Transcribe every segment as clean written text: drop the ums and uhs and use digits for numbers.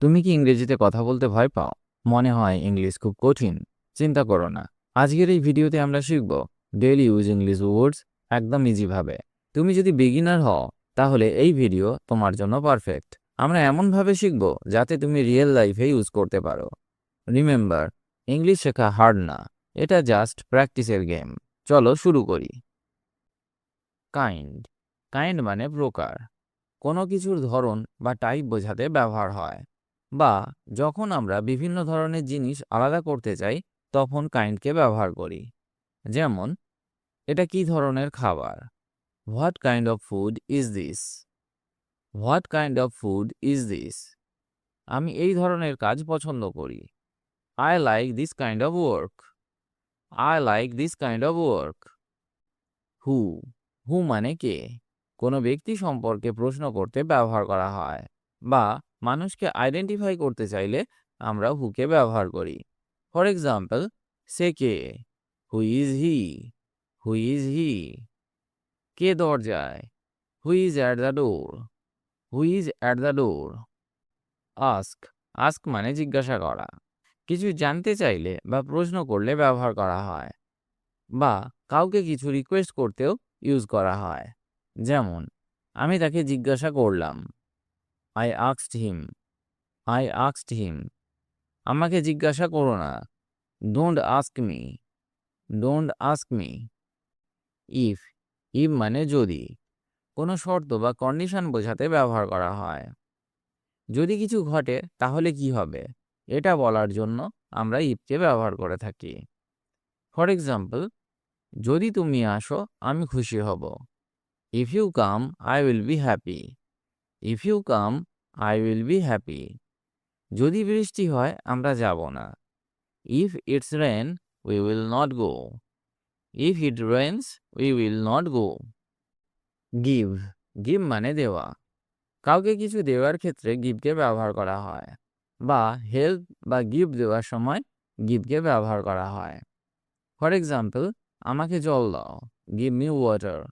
তুমি কি ইংরেজিতে কথা বলতে ভয় পাও? মনে হয় ইংলিশ খুব কঠিন? চিন্তা করো না। আজকের এই ভিডিওতে আমরা শিখব ডেইলি ইউজ ইংলিশ ওয়ার্ডস একদম ইজি ভাবে। তুমি যদি বিগিনার হও তাহলে এই ভিডিও তোমার জন্য পারফেক্ট। আমরা এমনভাবে শিখব যাতে তুমি রিয়েল লাইফে ইউজ করতে পারো। রিমেম্বার, ইংলিশ শেখা হার্ড না, এটা জাস্ট প্র্যাকটিসের গেম। চলো শুরু করি। কাইন্ড। কাইন্ড মানে প্রকার। কোনো কিছুর ধরন বা টাইপ বোঝাতে ব্যবহার হয়। বা যখন আমরা বিভিন্ন ধরনের জিনিস আলাদা করতে চাই তখন কাইন্ডকে ব্যবহার করি। যেমন, এটা কি ধরনের খাবার? What kind of food is this? What kind of food is this? আমি এই ধরনের কাজ পছন্দ করি। I like this kind of work. I like this kind of work. Who. Who মানে কে? কোনো ব্যক্তি সম্পর্কে প্রশ্ন করতে ব্যবহার করা হয়। বা মানুষকে আইডেন্টিফাই করতে চাইলে আমরা হুকে ব্যবহার করি। ফর এক্সাম্পল, সে কে? Who is he? Who is he? কে দরজায়? Who is at the door? Who is at the door? Ask. Ask মানে জিজ্ঞাসা করা। কিছু জানতে চাইলে বা প্রশ্ন করলে ব্যবহার করা হয়। বা কাউকে কিছু রিকোয়েস্ট করতেও ইউজ করা হয়। যেমন, আমি তাকে জিজ্ঞাসা করলাম। I asked him. I asked হিম। আমাকে জিজ্ঞাসা করো না। Don't ask me. Don't ask me. If. If মানে যদি। কোনো শর্ত বা কন্ডিশন বোঝাতে ব্যবহার করা হয়। যদি কিছু ঘটে তাহলে কি হবে, এটা বলার জন্য আমরা ইফকে ব্যবহার করে থাকি। ফর এক্সাম্পল, যদি তুমি আসো আমি খুশি হব। If you come I will be happy. If you come I will be happy. যদি বৃষ্টি হয় আমরা যাব না। If it's rain we will not go. If it rains we will not go. Give. Give মানে দেওয়া। কাউকে কিছু দেওয়ার ক্ষেত্রে গিভকে ব্যবহার করা হয়। বা হেল্প বা গিফট দেওয়ার সময় গিভকে ব্যবহার করা হয়। ফর এক্সাম্পল, আমাকে জল দাও। Give me water.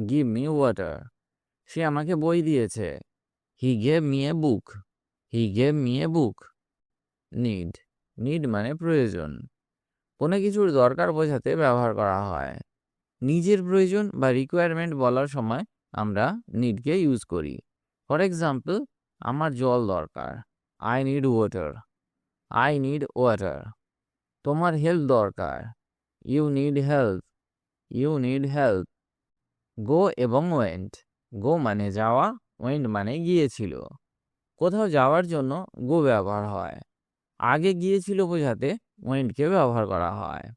Give me water. সে আমাকে বই দিয়েছে। He gave me a book. He gave me a book. Need. Need মানে প্রয়োজন। কোনো কিছুর দরকার বোঝাতে ব্যবহার করা হয়। নিজের প্রয়োজন বা রিকোয়ারমেন্ট বলার সময় আমরা নিডকে ইউজ করি। ফর এক্সাম্পল, আমার জল দরকার। I need water. I need water. তোমার হেল্প দরকার। You need help. You need help. Go এবং ওয়েন্ট। গো মানে যাওয়া, ওয়েন্ট মানে গিয়েছিল। কোথাও যাওয়ার জন্য গো ব্যবহার হয়। আগে গিয়েছিল বোঝাতে ওয়েন্টকে ব্যবহার করা হয়।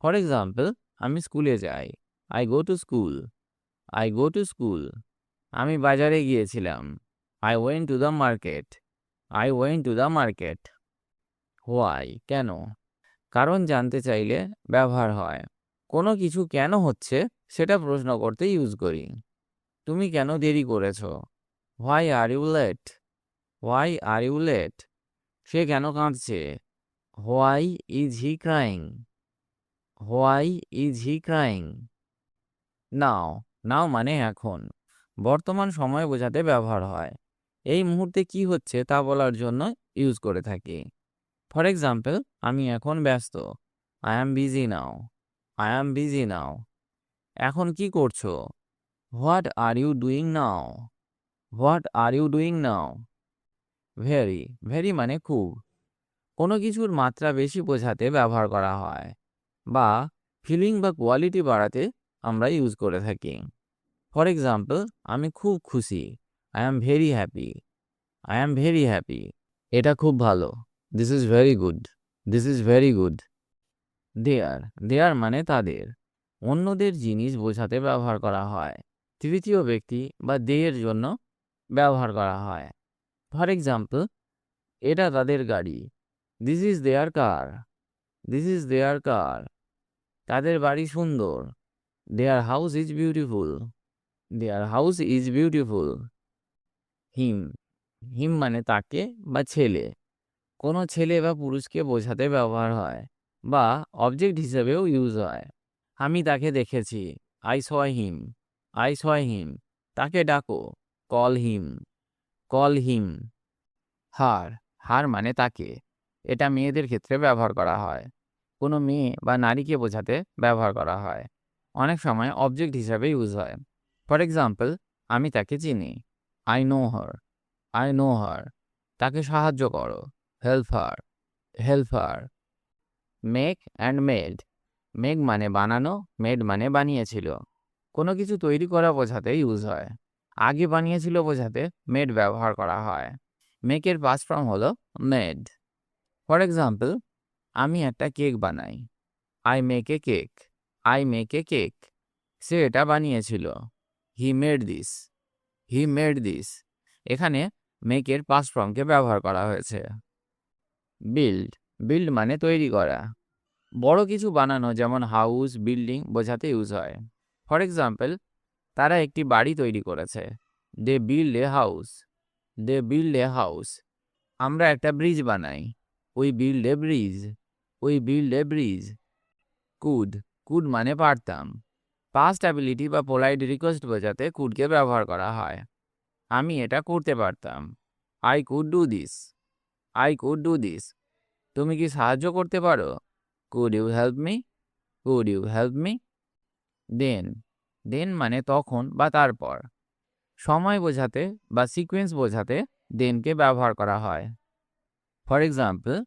ফর এক্সাম্পল, আমি স্কুলে যাই। I go to school. I go to school. আমি বাজারে গিয়েছিলাম। I went to the market. I went to the market. Why কেন? কারণ জানতে চাইলে ব্যবহার হয়। কোনো কিছু কেন হচ্ছে সেটা প্রশ্ন করতে ইউজ করি। তুমি কেন দেরি করেছো? Why are you late? Why are you late? সে কেন কাঁদছে? Why is he crying? Why is he crying? Now. Now মানে এখন। বর্তমান সময় বোঝাতে ব্যবহার হয়। এই মুহূর্তে কি হচ্ছে তা বলার জন্য ইউজ করে থাকি। ফর এক্সাম্পল, আমি এখন ব্যস্ত। I am busy now. I am busy now. এখন কি করছো? What are you doing now? What are you doing now? Very. Very মানে খুব। কোনো কিছুর মাত্রা বেশি বোঝাতে ব্যবহার করা হয়। বা ফিলিং বা কোয়ালিটি বাড়াতে আমরা ইউজ করে থাকি। ফর এক্সাম্পল, আমি খুব খুশি। I am very happy. I am very happy. এটা খুব ভালো। This is very good. This is very good. Their. দেয়ার মানে তাদের। অন্যদের জিনিস বোঝাতে ব্যবহার করা হয়। তৃতীয় ব্যক্তি বা দেয়ের জন্য ব্যবহার করা হয়। ফর এক্সাম্পল, এটা তাদের গাড়ি। This is their car. This is their car. তাদের বাড়ি সুন্দর। Their house is beautiful. Their house is beautiful. Him. Him মানে তাকে বা ছেলে। কোনো ছেলে বা পুরুষকে বোঝাতে ব্যবহার হয়। বা অবজেক্ট হিসেবেও ইউজ হয়। আমি তাকে দেখেছি। I saw him. I saw him. তাকে ডাকো। Call him. Call him. হার। হার মানে তাকে। এটা মেয়েদের ক্ষেত্রে ব্যবহার করা হয়। কোনো মেয়ে বা নারীকে বোঝাতে ব্যবহার করা হয়। অনেক সময় অবজেক্ট হিসাবে ইউজ হয়। ফর এক্সাম্পল, আমি তাকে চিনি। I know her. I know her. তাকে সাহায্য করো। Help her. Help her. Make and made. Make মানে বানানো, মেড মানে বানিয়েছিল। কোনো কিছু তৈরি করা বোঝাতে ইউজ হয়। আগে বানিয়েছিল বোঝাতে মেড ব্যবহার করা হয়। মেকের পাস্ট ফর্ম হলো মেড। ফর এক্সাম্পল, আমি একটা কেক বানাই। I make a cake. I make a cake. সে এটা বানিয়েছিল। He made this. He made this. এখানে মেকের পাস্ট ফর্মকে ব্যবহার করা হয়েছে। বিল্ড। বিল্ড মানে তৈরি করা। বড় কিছু বানানো যেমন হাউস, বিল্ডিং বোঝাতে ইউজ হয়। ফর এক্সাম্পল, তারা একটি বাড়ি তৈরি করেছে। They build a house. They build a house. আমরা একটা ব্রিজ বানাই। We build a bridge. We build a bridge. Could. Could মানে পারতাম। পাস্ট অ্যাবিলিটি বা পোলাইট রিকোয়েস্ট বোঝাতে কুডকে ব্যবহার করা হয়। আমি এটা করতে পারতাম। I could do this. I could do this. তুমি কি সাহায্য করতে পারো? Could you help me? Could you help me? Then. Then মানে তখন বা তারপর। সময় বোঝাতে বা সিকোয়েন্স বোঝাতে দেনকে ব্যবহার করা হয়। ফর এক্সাম্পল,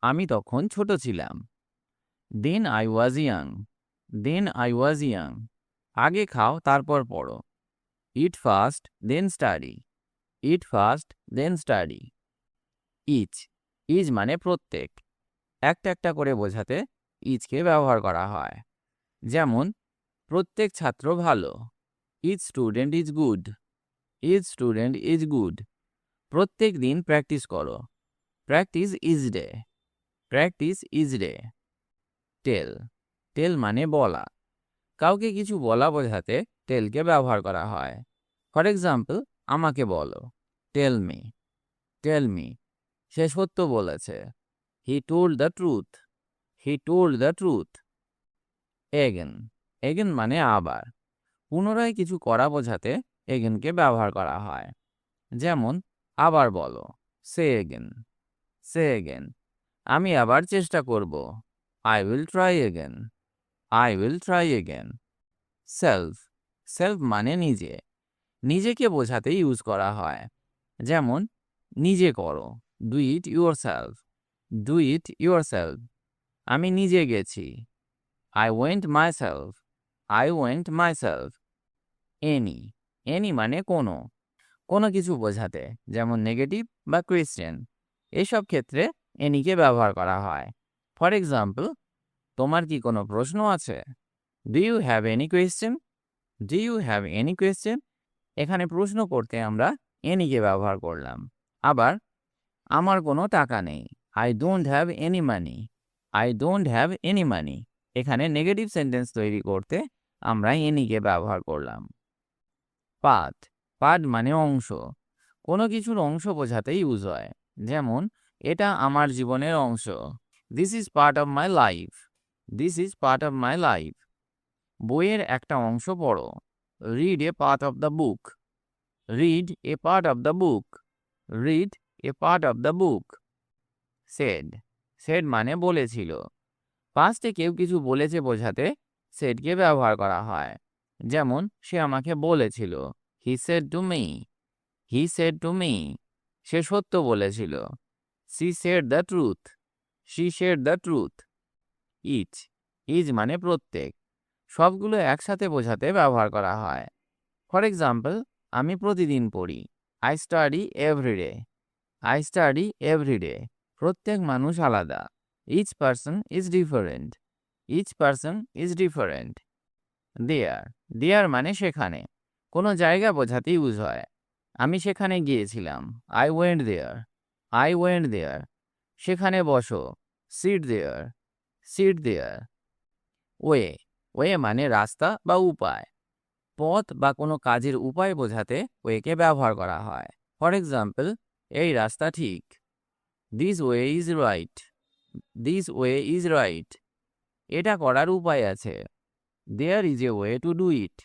আমি তখন ছোট ছিলাম। Then I was young. Then I was young. আগে খাও তারপর পড়ো। Eat first then study. Eat first then study. Each. Each মানে প্রত্যেক। একটা একটা করে বোঝাতে ইচকে ব্যবহার করা হয়। যেমন, প্রত্যেক ছাত্র ভালো। Each student is good. Each student is good. প্রত্যেক দিন প্র্যাকটিস করো। Practice each day. Practice each day. Tell. Tell মানে বলা। কাউকে কিছু বলা বোঝাতে টেলকে ব্যবহার করা হয়। ফর এক্সাম্পল, আমাকে বলো। Tell me. Tell me. সে সত্য বলেছে। He told the truth. He told the truth. Again. Again মানে আবার। পুনরায় কিছু করা বোঝাতে এগেনকে ব্যবহার করা হয়। যেমন, আবার বলো। সে এগেন। সে এগেন। আমি আবার চেষ্টা করব। I will try again. I will try again. Self. Self মানে নিজে। নিজেকে বোঝাতে ইউজ করা হয়। যেমন, নিজে করো। Do it your self. Do it your self. আমি নিজে গেছি। I went my self. I went my self. Any. Any মানে কোনো। কোনো কিছু বোঝাতে, যেমন নেগেটিভ বা কোয়েশ্চেন। এসব ক্ষেত্রে এনিকে ব্যবহার করা হয়। ফর এক্সাম্পল, তোমার কি কোনো প্রশ্ন আছে? Do you have any question? Do you have any question? এখানে প্রশ্ন করতে আমরা এনিকে ব্যবহার করলাম। আবার, আমার কোনো টাকা নেই। I don't have any money. I don't have any money. এখানে নেগেটিভ সেন্টেন্স তৈরি করতে আমরা এনিকে ব্যবহার করলাম। পার্ট। পার্ট মানে অংশ। কোনো কিছুর অংশ বোঝাতে ইউজ হয়। যেমন, এটা আমার জীবনের অংশ। This is part of my life. This is part of my life. বইয়ের একটা অংশ পড়ো। Read a part of the book. Read a part of the book. Read a part of the book. Said. Said মানে বলেছিল। পাস্টে কেউ কিছু বলেছে বোঝাতে সেডকে ব্যবহার করা হয়। যেমন, সে আমাকে বলেছিল। He said to me. He said to me. সে সত্য বলেছিল। She said the truth. She said the truth. Each. Each মানে প্রত্যেক। সবগুলো একসাথে বোঝাতে ব্যবহার করা হয়। ফর এক্সাম্পল, আমি প্রতিদিন পড়ি। I study every day. I study every day. প্রত্যেক মানুষ আলাদা। Each person is different. Each person is different. There. দেয়ার মানে সেখানে। কোনো জায়গা বোঝাতে ইউজ হয়। আমি সেখানে গিয়েছিলাম। I went there. I went there. সেখানে বসো। Sit there. Sit there. Way. Way মানে রাস্তা বা উপায়। পথ বা কোনো কাজের উপায় বোঝাতে ওয়েকে ব্যবহার করা হয়। ফর এক্সাম্পল, এই রাস্তা ঠিক। This way is right. This way is right. এটা করার উপায় আছে। There is a way to do it.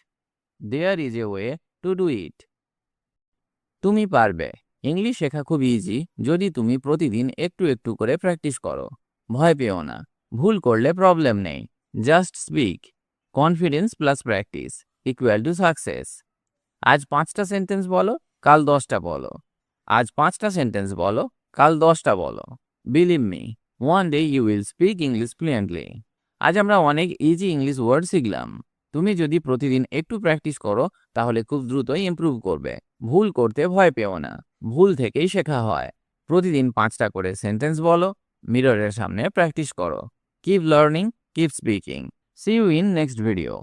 There is a way to do it. তুমি পারবে। ইংলিশ শেখা খুব ইজি যদি তুমি প্রতিদিন একটু একটু করে প্র্যাকটিস করো। ভয় পেও না, ভুল করলে প্রবলেম নেই। Just speak. Confidence plus practice equal to success. আজ 5টা সেন্টেন্স বলো, কাল 10টা বলো। আজ 5টা সেন্টেন্স বলো, কাল 10টা বলো। Believe me, one day you will speak English fluently. আজ আমরা অনেক ইজি ইংলিশ ওয়ার্ড শিখলাম। তুমি যদি প্রতিদিন একটু প্র্যাকটিস করো তাহলে খুব দ্রুতই ইমপ্রুভ করবে। ভুল করতে ভয় পেও না, ভুল থেকেই শেখা হয়। প্রতিদিন 5টা করে সেন্টেন্স বলো, মিররের সামনে প্র্যাকটিস করো। Keep learning, keep speaking. See you in next video.